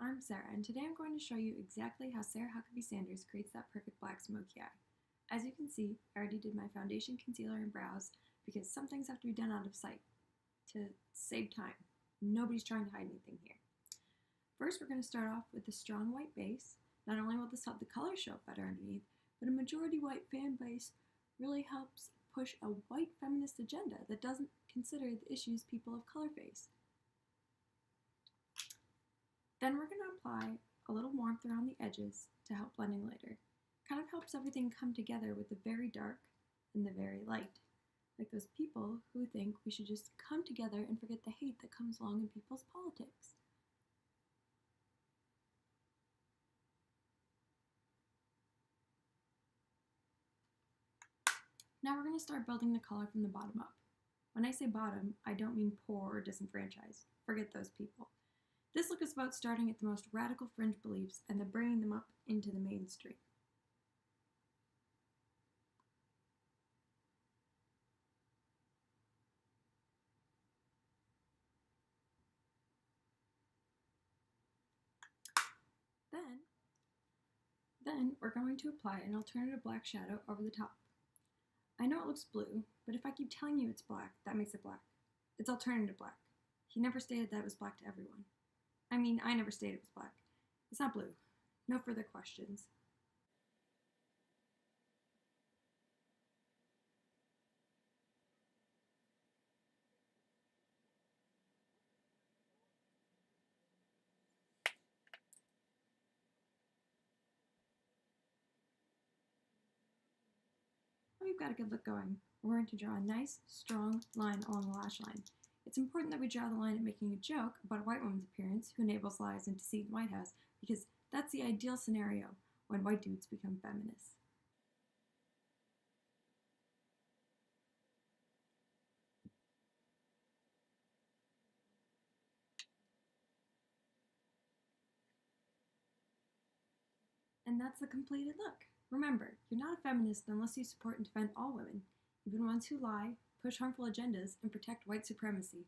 I'm Sarah, and today I'm going to show you exactly how Sarah Huckabee Sanders creates that perfect black smoky eye. As you can see, I already did my foundation, concealer, and brows because some things have to be done out of sight to save time. Nobody's trying to hide anything here. First, we're going to start off with a strong white base. Not only will this help the color show up better underneath, but a majority white fan base really helps push a white feminist agenda that doesn't consider the issues people of color face. Then we're going to apply a little warmth around the edges to help blending later. Kind of helps everything come together with the very dark and the very light. Like those people who think we should just come together and forget the hate that comes along in people's politics. Now we're going to start building the color from the bottom up. When I say bottom, I don't mean poor or disenfranchised. Forget those people. This look is about starting at the most radical fringe beliefs and then bringing them up into the mainstream. Then we're going to apply an alternative black shadow over the top. I know it looks blue, but if I keep telling you it's black, that makes it black. It's alternative black. He never stated that it was black to everyone. I mean, I never stated it was black. It's not blue. No further questions. We've got a good look going. We're going to draw a nice, strong line along the lash line. It's important that we draw the line at making a joke about a white woman's appearance who enables lies and deceit in the White House, because that's the ideal scenario when white dudes become feminists. And that's the completed look. Remember, you're not a feminist unless you support and defend all women, even ones who lie, push harmful agendas, and protect white supremacy.